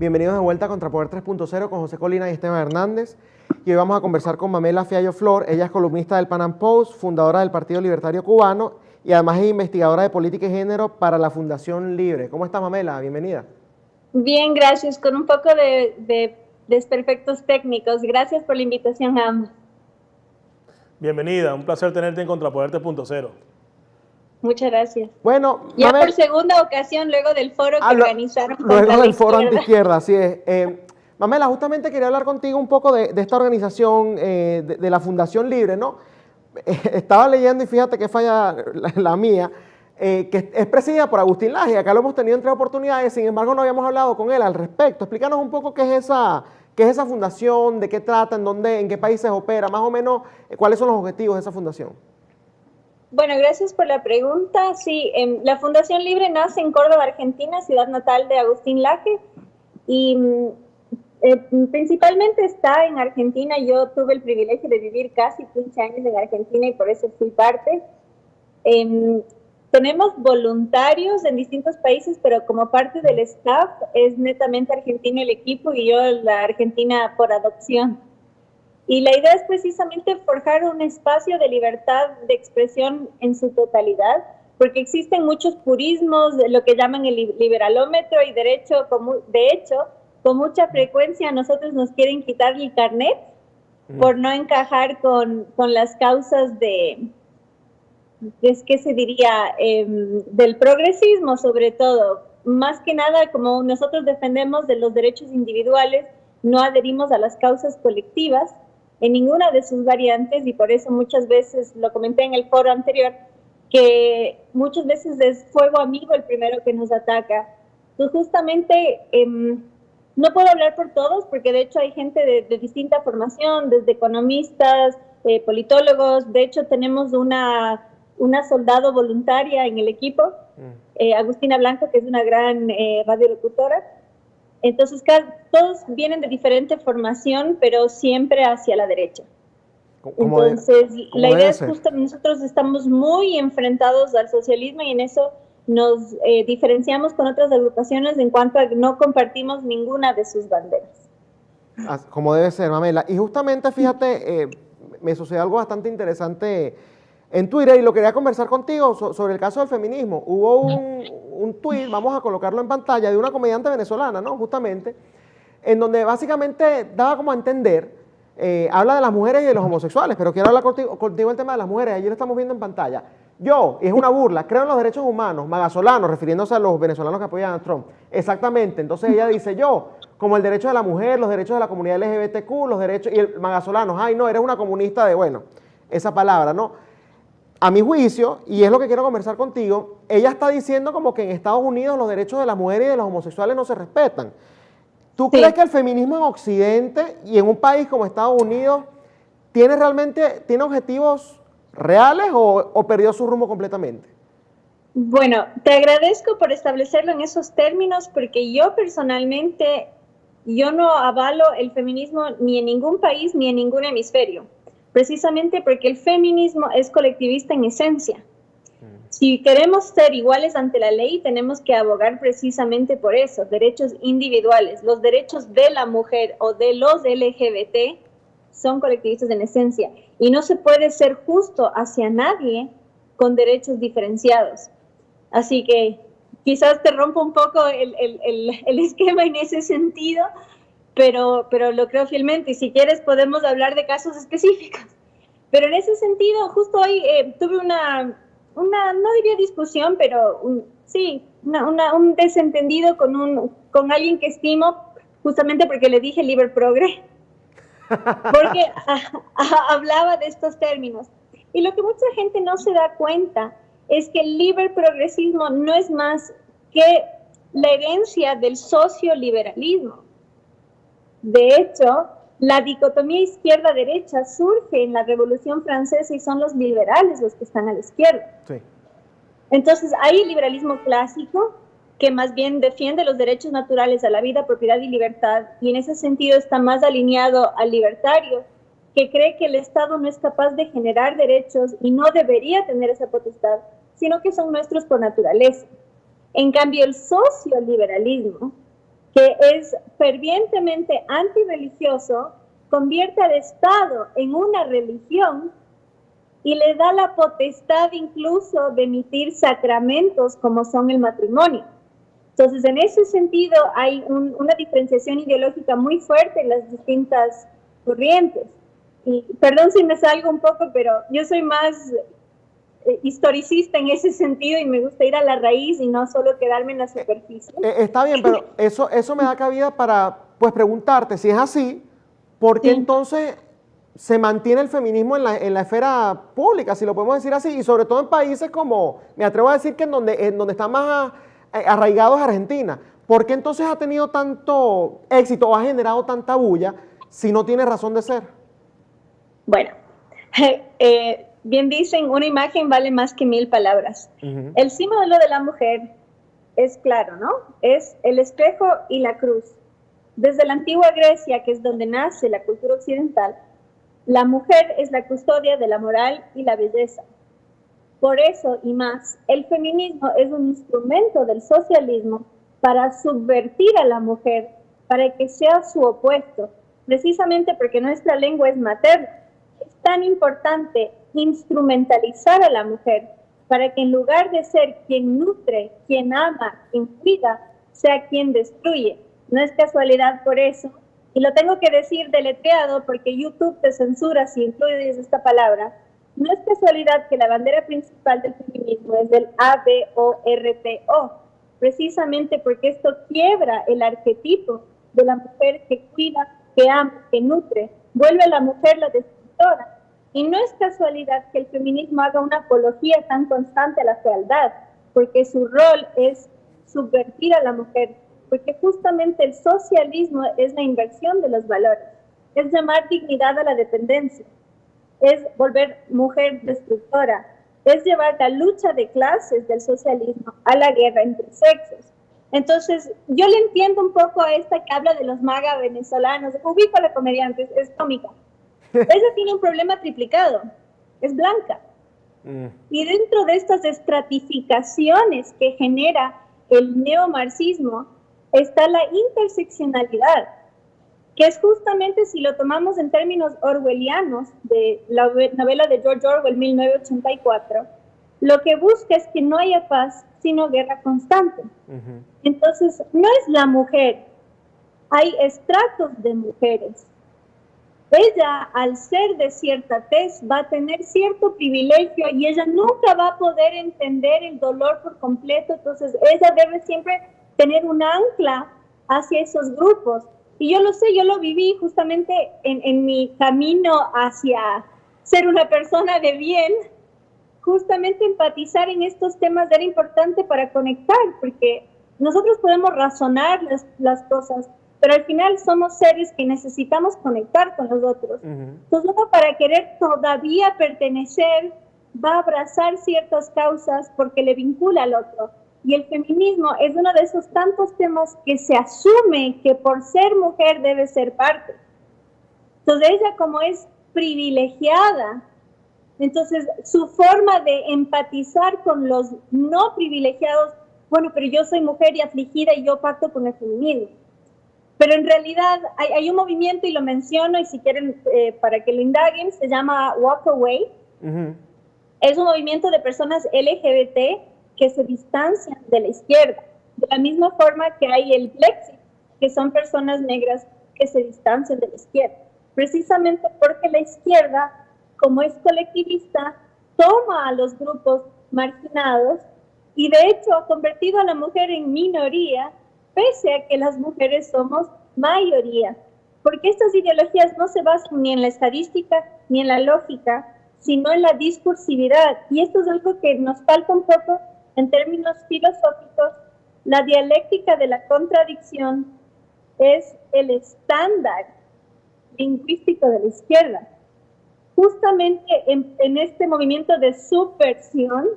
Bienvenidos de vuelta a Contrapoder 3.0 con José Colina y Esteban Hernández. Y hoy vamos a conversar con Mamela Fiallo Flor. Ella es columnista del Pan Am Post, fundadora del Partido Libertario Cubano y además es investigadora de política y género para la Fundación Libre. ¿Cómo estás, Mamela? Bienvenida. Bien, gracias. Con un poco de desperfectos técnicos. Gracias por la invitación a ambos. Bienvenida, un placer tenerte en Contrapoder 3.0. Muchas gracias. Bueno, ya Mamela, por segunda ocasión, luego del foro que organizaron. Luego del foro antiizquierda, así es. Mamela, justamente quería hablar contigo un poco de esta organización, de la Fundación Libre, ¿no? Estaba leyendo y fíjate que falla la mía, que es presidida por Agustín Laje. Acá lo hemos tenido en 3 oportunidades, sin embargo no habíamos hablado con él al respecto. Explícanos un poco qué es esa fundación, de qué trata, en qué países opera, más o menos cuáles son los objetivos de esa fundación. Bueno, gracias por la pregunta. Sí, la Fundación Libre nace en Córdoba, Argentina, ciudad natal de Agustín Laje, y principalmente está en Argentina. Yo tuve el privilegio de vivir casi 15 años en Argentina y por eso fui parte. Tenemos voluntarios en distintos países, pero como parte del staff es netamente argentino el equipo y yo la Argentina por adopción. Y la idea es precisamente forjar un espacio de libertad de expresión en su totalidad, porque existen muchos purismos, lo que llaman el liberalómetro, y de hecho, con mucha frecuencia a nosotros nos quieren quitar el carnet por no encajar con las causas ¿qué se diría? Del progresismo, sobre todo. Más que nada, como nosotros defendemos de los derechos individuales, no adherimos a las causas colectivas en ninguna de sus variantes, y por eso muchas veces, lo comenté en el foro anterior, que muchas veces es fuego amigo el primero que nos ataca. Entonces, justamente, no puedo hablar por todos, porque de hecho hay gente de distinta formación, desde economistas, politólogos. De hecho, tenemos una soldado voluntaria en el equipo, Agustina Blanco, que es una gran radiolocutora. Entonces, todos vienen de diferente formación, pero siempre hacia la derecha. Entonces, la idea es justo, nosotros estamos muy enfrentados al socialismo y en eso nos diferenciamos con otras agrupaciones en cuanto a que no compartimos ninguna de sus banderas. Como debe ser, Mamela. Y justamente, fíjate, me sucedió algo bastante interesante en Twitter y lo quería conversar contigo sobre el caso del feminismo. Hubo un tuit, vamos a colocarlo en pantalla, de una comediante venezolana, ¿no? Justamente, en donde básicamente daba como a entender, habla de las mujeres y de los homosexuales, pero quiero hablar contigo el tema de las mujeres. Allí lo estamos viendo en pantalla. Yo, y es una burla, creo en los derechos humanos, magazolanos, refiriéndose a los venezolanos que apoyan a Trump. Exactamente, entonces ella dice, yo, como el derecho de la mujer, los derechos de la comunidad LGBTQ, los derechos, y el magazolanos, ay no, eres una comunista de, bueno, esa palabra, ¿no? A mi juicio, y es lo que quiero conversar contigo, ella está diciendo como que en Estados Unidos los derechos de las mujeres y de los homosexuales no se respetan. ¿Tú crees que el feminismo en Occidente y en un país como Estados Unidos tiene objetivos reales o perdió su rumbo completamente? Bueno, te agradezco por establecerlo en esos términos, porque yo personalmente, yo no avalo el feminismo ni en ningún país ni en ningún hemisferio. Precisamente porque el feminismo es colectivista en esencia. Si queremos ser iguales ante la ley, tenemos que abogar precisamente por eso, derechos individuales. Los derechos de la mujer o de los LGBT son colectivistas en esencia. Y no se puede ser justo hacia nadie con derechos diferenciados. Así que quizás te rompo un poco el esquema en ese sentido, pero lo creo fielmente, y si quieres podemos hablar de casos específicos. Pero en ese sentido, justo hoy tuve una, no diría discusión, pero un desentendido con alguien que estimo, justamente porque le dije liber progre, porque hablaba de estos términos. Y lo que mucha gente no se da cuenta es que el liber progresismo no es más que la herencia del socioliberalismo. De hecho, la dicotomía izquierda-derecha surge en la Revolución Francesa y son los liberales los que están a la izquierda. Sí. Entonces, hay el liberalismo clásico, que más bien defiende los derechos naturales a la vida, propiedad y libertad, y en ese sentido está más alineado al libertario, que cree que el Estado no es capaz de generar derechos y no debería tener esa potestad, sino que son nuestros por naturaleza. En cambio, el socioliberalismo que es fervientemente antirreligioso, convierte al Estado en una religión y le da la potestad incluso de emitir sacramentos como son el matrimonio. Entonces, en ese sentido, hay una diferenciación ideológica muy fuerte en las distintas corrientes. Y perdón si me salgo un poco, pero yo soy más historicista en ese sentido y me gusta ir a la raíz y no solo quedarme en la superficie. Está bien, pero eso me da cabida para pues preguntarte, si es así, ¿por qué entonces se mantiene el feminismo en la esfera pública, si lo podemos decir así? Y sobre todo en países como, me atrevo a decir que en donde está más arraigado es Argentina. ¿Por qué entonces ha tenido tanto éxito o ha generado tanta bulla si no tiene razón de ser? Bueno, bien dicen, una imagen vale más que 1000 palabras. El símbolo de la mujer es claro, ¿no? Es el espejo y la cruz. Desde la antigua Grecia, que es donde nace la cultura occidental, la mujer es la custodia de la moral y la belleza. Por eso y más, el feminismo es un instrumento del socialismo para subvertir a la mujer, para que sea su opuesto, precisamente porque nuestra lengua es materna. Es tan importante instrumentalizar a la mujer para que en lugar de ser quien nutre, quien ama, quien cuida, sea quien destruye. No es casualidad por eso, y lo tengo que decir deletreado porque YouTube te censura si incluyes esta palabra. No es casualidad que la bandera principal del feminismo es del ABORTO, precisamente porque esto quiebra el arquetipo de la mujer que cuida, que ama, que nutre, vuelve a la mujer la destructora. Y no es casualidad que el feminismo haga una apología tan constante a la fealdad, porque su rol es subvertir a la mujer, porque justamente el socialismo es la inversión de los valores, es llamar dignidad a la dependencia, es volver mujer destructora, es llevar la lucha de clases del socialismo a la guerra entre sexos. Entonces, yo le entiendo un poco a esta que habla de los maga venezolanos, ubico a la comediante, es cómica. Ella tiene un problema triplicado, es blanca. Y dentro de estas estratificaciones que genera el neomarxismo está la interseccionalidad, que es justamente, si lo tomamos en términos orwellianos, de la novela de George Orwell, 1984, lo que busca es que no haya paz, sino guerra constante. Entonces, no es la mujer, hay estratos de mujeres. Ella, al ser de cierta tez, va a tener cierto privilegio y ella nunca va a poder entender el dolor por completo, entonces ella debe siempre tener un ancla hacia esos grupos. Y yo lo sé, yo lo viví justamente en mi camino hacia ser una persona de bien, justamente empatizar en estos temas era importante para conectar, porque nosotros podemos razonar las cosas, pero al final somos seres que necesitamos conectar con los otros. Entonces uno, para querer todavía pertenecer, va a abrazar ciertas causas porque le vincula al otro. Y el feminismo es uno de esos tantos temas que se asume que por ser mujer debe ser parte. Entonces ella, como es privilegiada, entonces su forma de empatizar con los no privilegiados, bueno, pero yo soy mujer y afligida y yo pacto con el feminismo. Pero en realidad hay un movimiento, y lo menciono, y si quieren para que lo indaguen, se llama Walk Away. Es un movimiento de personas LGBT que se distancian de la izquierda, de la misma forma que hay el Brexit, que son personas negras que se distancian de la izquierda, precisamente porque la izquierda, como es colectivista, toma a los grupos marginados y de hecho ha convertido a la mujer en minoría, pese a que las mujeres somos mayoría, porque estas ideologías no se basan ni en la estadística ni en la lógica, sino en la discursividad, y esto es algo que nos falta un poco en términos filosóficos. La dialéctica de la contradicción es el estándar lingüístico de la izquierda. Justamente en este movimiento de subversión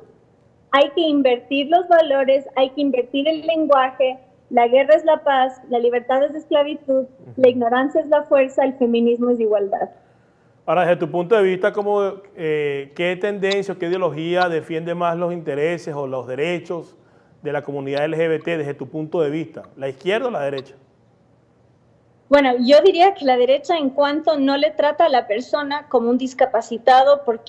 hay que invertir los valores, hay que invertir el lenguaje. La guerra es la paz, la libertad es esclavitud, la ignorancia es la fuerza, el feminismo es igualdad. Ahora, desde tu punto de vista, ¿qué tendencia o qué ideología defiende más los intereses o los derechos de la comunidad LGBT desde tu punto de vista? ¿La izquierda o la derecha? Bueno, yo diría que la derecha en cuanto no le trata a la persona como un discapacitado por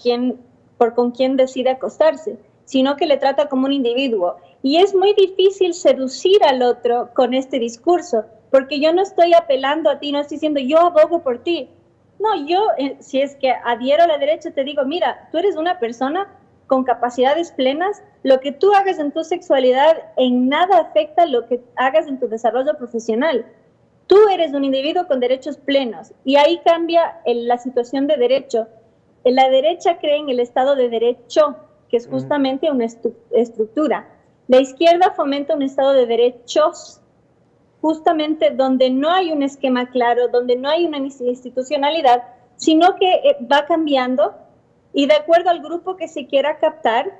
con quien decide acostarse, sino que le trata como un individuo. Y es muy difícil seducir al otro con este discurso, porque yo no estoy apelando a ti, no estoy diciendo yo abogo por ti. No, yo, si es que adhiero a la derecha, te digo, mira, tú eres una persona con capacidades plenas, lo que tú hagas en tu sexualidad en nada afecta lo que hagas en tu desarrollo profesional. Tú eres un individuo con derechos plenos y ahí cambia la situación de derecho. La derecha cree en el Estado de Derecho, que es justamente una estructura. La izquierda fomenta un Estado de derechos, justamente donde no hay un esquema claro, donde no hay una institucionalidad, sino que va cambiando y de acuerdo al grupo que se quiera captar,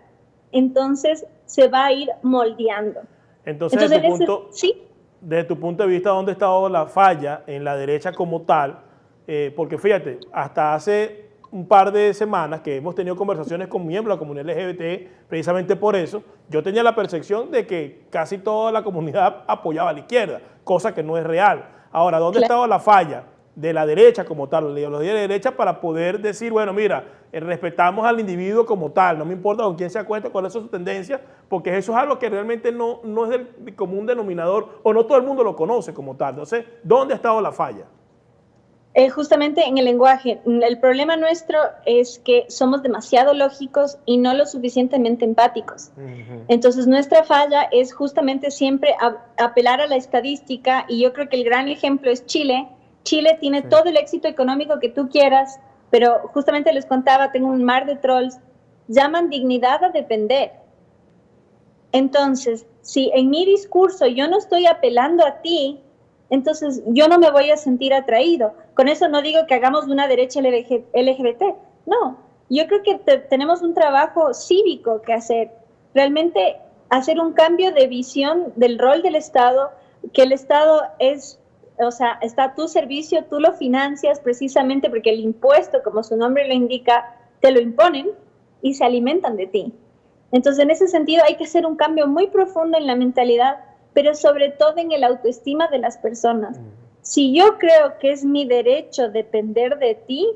entonces se va a ir moldeando. Entonces, ¿sí? Desde tu punto de vista, ¿dónde ha estado la falla en la derecha como tal? Porque fíjate, hasta hace un par de semanas que hemos tenido conversaciones con miembros de la comunidad LGBT, precisamente por eso, yo tenía la percepción de que casi toda la comunidad apoyaba a la izquierda, cosa que no es real. Ahora, ¿dónde ha estado la falla de la derecha como tal, la ideología de la derecha, para poder decir, bueno, mira, respetamos al individuo como tal, no me importa con quién se acueste, cuáles son sus tendencias, porque eso es algo que realmente no es del común denominador, o no todo el mundo lo conoce como tal? Entonces, ¿dónde ha estado la falla? Justamente en el lenguaje. El problema nuestro es que somos demasiado lógicos y no lo suficientemente empáticos. Entonces, nuestra falla es justamente siempre apelar a la estadística, y yo creo que el gran ejemplo es Chile. Chile tiene todo el éxito económico que tú quieras, pero justamente les contaba, tengo un mar de trolls, llaman dignidad a depender. Entonces, si en mi discurso yo no estoy apelando a ti, entonces yo no me voy a sentir atraído. Con eso no digo que hagamos una derecha LGBT, no. Yo creo que tenemos un trabajo cívico que hacer, realmente hacer un cambio de visión del rol del Estado, que el Estado es, o sea, está a tu servicio, tú lo financias precisamente porque el impuesto, como su nombre lo indica, te lo imponen y se alimentan de ti. Entonces, en ese sentido hay que hacer un cambio muy profundo en la mentalidad, pero sobre todo en el autoestima de las personas. Si yo creo que es mi derecho depender de ti,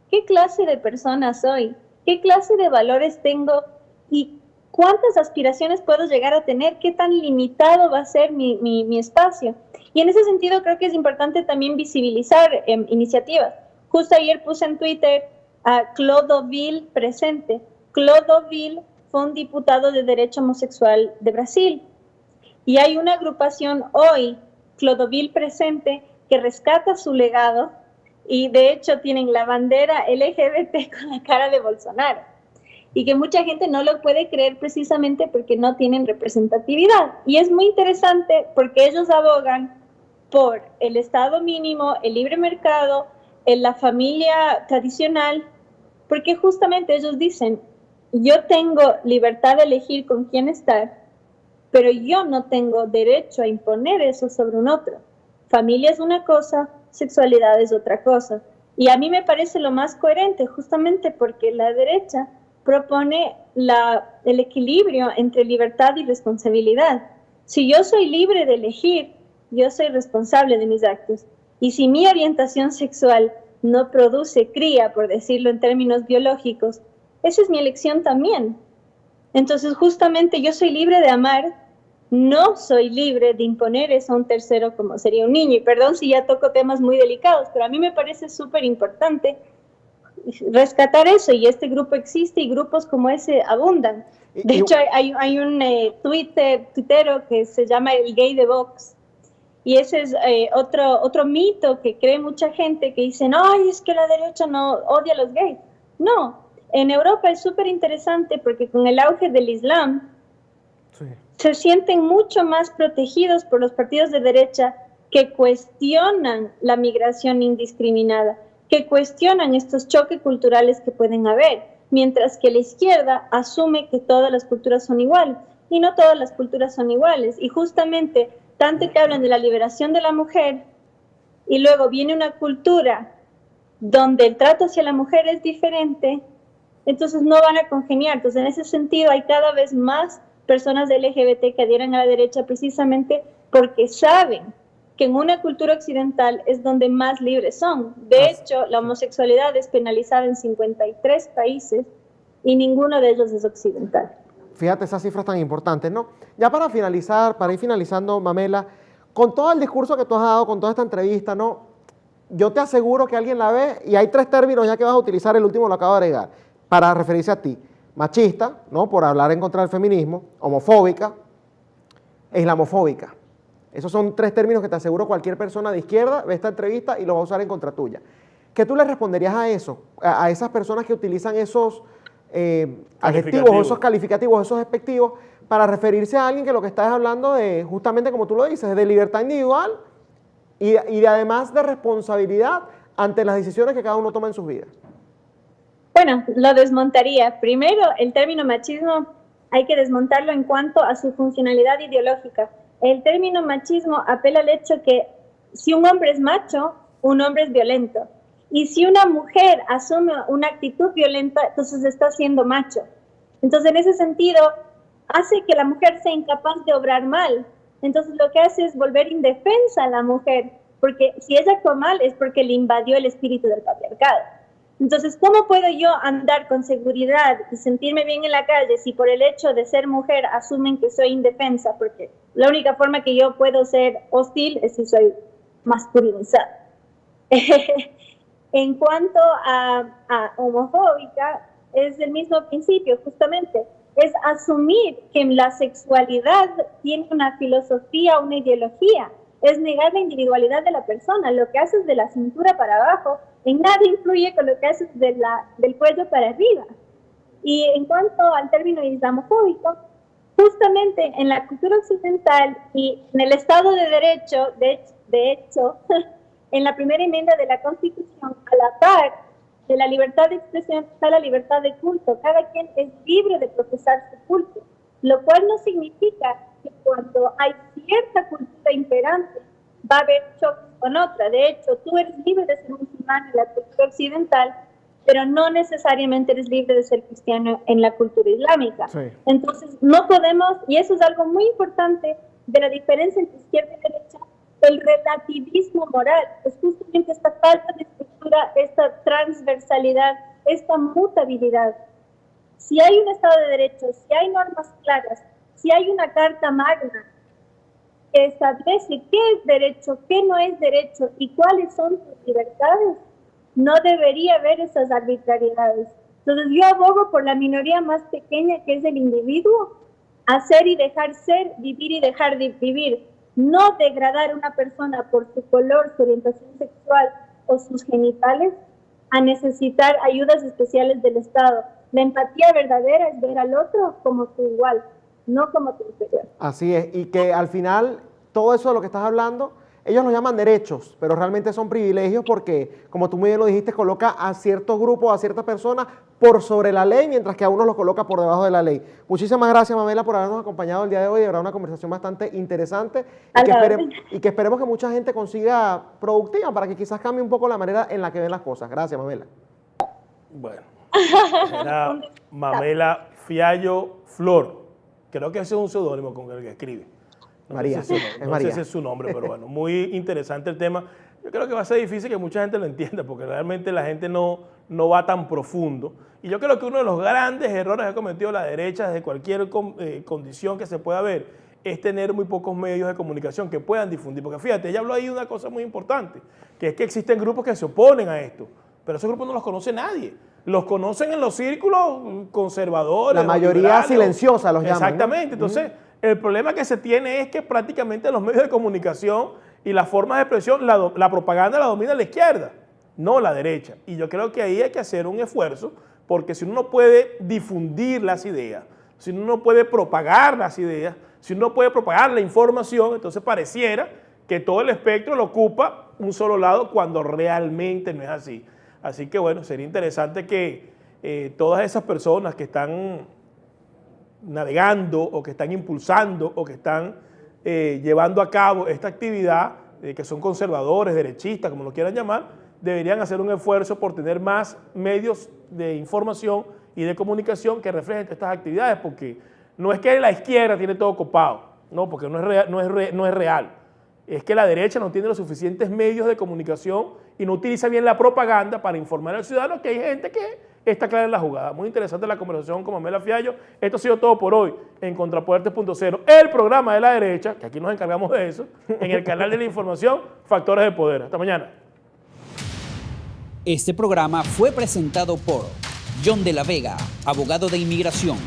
¿qué clase de persona soy? ¿Qué clase de valores tengo? ¿Y cuántas aspiraciones puedo llegar a tener? ¿Qué tan limitado va a ser mi espacio? Y en ese sentido creo que es importante también visibilizar iniciativas. Justo ayer puse en Twitter a Clodovil presente. Clodovil fue un diputado de derecho homosexual de Brasil. Y hay una agrupación hoy, Clodovil presente, que rescata su legado y de hecho tienen la bandera LGBT con la cara de Bolsonaro. Y que mucha gente no lo puede creer precisamente porque no tienen representatividad. Y es muy interesante porque ellos abogan por el Estado mínimo, el libre mercado, la familia tradicional, porque justamente ellos dicen, yo tengo libertad de elegir con quién estar, pero yo no tengo derecho a imponer eso sobre un otro. Familia es una cosa, sexualidad es otra cosa. Y a mí me parece lo más coherente, justamente porque la derecha propone el equilibrio entre libertad y responsabilidad. Si yo soy libre de elegir, yo soy responsable de mis actos. Y si mi orientación sexual no produce cría, por decirlo en términos biológicos, esa es mi elección también. Entonces, justamente yo soy libre de amar, no soy libre de imponer eso a un tercero como sería un niño. Y perdón si ya toco temas muy delicados, pero a mí me parece súper importante rescatar eso, y este grupo existe y grupos como ese abundan. De hecho, hay un tuitero que se llama el gay de Vox, y ese es otro mito que cree mucha gente que dicen, ay, es que la derecha no odia a los gays. No, en Europa es súper interesante porque con el auge del Islam, se sienten mucho más protegidos por los partidos de derecha que cuestionan la migración indiscriminada, que cuestionan estos choques culturales que pueden haber, mientras que la izquierda asume que todas las culturas son iguales, y no todas las culturas son iguales. Y justamente, tanto que hablan de la liberación de la mujer, y luego viene una cultura donde el trato hacia la mujer es diferente, entonces no van a congeniar. Entonces, en ese sentido, hay cada vez más personas de LGBT que adhieren a la derecha precisamente porque saben que en una cultura occidental es donde más libres son. De hecho, la homosexualidad es penalizada en 53 países y ninguno de ellos es occidental. Fíjate esas cifras tan importantes, ¿no? Ya para finalizar, para ir finalizando, Mamela, con todo el discurso que tú has dado, con toda esta entrevista, ¿no? Yo te aseguro que alguien la ve y hay 3 términos ya que vas a utilizar, el último lo acabo de agregar, para referirse a ti. Machista, ¿no? Por hablar en contra del feminismo, homofóbica e islamofóbica. Esos son 3 términos que te aseguro cualquier persona de izquierda ve esta entrevista y lo va a usar en contra tuya. ¿Qué tú le responderías a eso? A esas personas que utilizan esos adjetivos, o esos calificativos, esos despectivos, para referirse a alguien que lo que está es hablando de, justamente como tú lo dices, de libertad individual y de además de responsabilidad ante las decisiones que cada uno toma en sus vidas? Bueno, lo desmontaría. Primero, el término machismo hay que desmontarlo en cuanto a su funcionalidad ideológica. El término machismo apela al hecho que si un hombre es macho, un hombre es violento. Y si una mujer asume una actitud violenta, entonces está siendo macho. Entonces, en ese sentido, hace que la mujer sea incapaz de obrar mal. Entonces, lo que hace es volver indefensa a la mujer, porque si ella actúa mal es porque le invadió el espíritu del patriarcado. Entonces, ¿cómo puedo yo andar con seguridad y sentirme bien en la calle si por el hecho de ser mujer asumen que soy indefensa? Porque la única forma que yo puedo ser hostil es si soy masculinizada. En cuanto a homofóbica, es el mismo principio, justamente. Es asumir que la sexualidad tiene una filosofía, una ideología. Es negar la individualidad de la persona. Lo que haces de la cintura para abajo en nada influye con lo que haces del cuello para arriba. Y en cuanto al término islamofóbico, justamente en la cultura occidental y en el Estado de Derecho, de hecho, en la primera enmienda de la Constitución, a la par de la libertad de expresión está la libertad de culto. Cada quien es libre de profesar su culto, lo cual no significa que cuando hay cierta cultura imperante va a haber choques con otra. De hecho, tú eres libre de ser musulmán en la cultura occidental, pero no necesariamente eres libre de ser cristiano en la cultura islámica. Sí. Entonces, no podemos, y eso es algo muy importante de la diferencia entre izquierda y derecha, el relativismo moral, es justamente esta falta de estructura, esta transversalidad, esta mutabilidad. Si hay un Estado de Derecho, si hay normas claras, si hay una Carta Magna que establece qué es derecho, qué no es derecho y cuáles son sus libertades, no debería haber esas arbitrariedades. Entonces yo abogo por la minoría más pequeña, que es el individuo, hacer y dejar ser, vivir y dejar de vivir. No degradar a una persona por su color, su orientación sexual o sus genitales a necesitar ayudas especiales del Estado. La empatía verdadera es ver al otro como tu igual, no como tu inferior. Así es, y que al final todo eso de lo que estás hablando, ellos lo llaman derechos, pero realmente son privilegios porque, como tú muy bien lo dijiste, coloca a ciertos grupos, a ciertas personas por sobre la ley, mientras que a unos los coloca por debajo de la ley. Muchísimas gracias, Mamela, por habernos acompañado el día de hoy. De verdad, una conversación bastante interesante y que esperemos que mucha gente consiga productiva para que quizás cambie un poco la manera en la que ven las cosas. Gracias, Mamela. Bueno, era Mamela Fiallo Flor. Creo que ese es un seudónimo con el que escribe. María, sé si es su nombre, pero bueno, muy interesante el tema. Yo creo que va a ser difícil que mucha gente lo entienda, porque realmente la gente no va tan profundo. Y yo creo que uno de los grandes errores que ha cometido la derecha desde cualquier condición que se pueda ver es tener muy pocos medios de comunicación que puedan difundir. Porque fíjate, ella habló ahí de una cosa muy importante, que es que existen grupos que se oponen a esto, pero esos grupos no los conoce nadie. Los conocen en los círculos conservadores. La mayoría silenciosa los llaman. Exactamente, ¿no? Entonces el problema que se tiene es que prácticamente los medios de comunicación y las formas de expresión, la propaganda la domina la izquierda, no la derecha. Y yo creo que ahí hay que hacer un esfuerzo, porque si uno no puede difundir las ideas, si uno no puede propagar las ideas, si uno no puede propagar la información, entonces pareciera que todo el espectro lo ocupa un solo lado cuando realmente no es así. Así que bueno, sería interesante que todas esas personas que están navegando o que están impulsando o que están llevando a cabo esta actividad, que son conservadores, derechistas, como lo quieran llamar, deberían hacer un esfuerzo por tener más medios de información y de comunicación que reflejen estas actividades, porque no es que la izquierda tiene todo copado, no, porque no es real. es que la derecha no tiene los suficientes medios de comunicación y no utiliza bien la propaganda para informar al ciudadano que hay gente que está clara en la jugada. Muy interesante la conversación con Pamela Fiallo. Esto ha sido todo por hoy en Contrapoder.0, el programa de la derecha, que aquí nos encargamos de eso, en el canal de la información, Factores de Poder. Hasta mañana. Este programa fue presentado por John de la Vega, abogado de inmigración.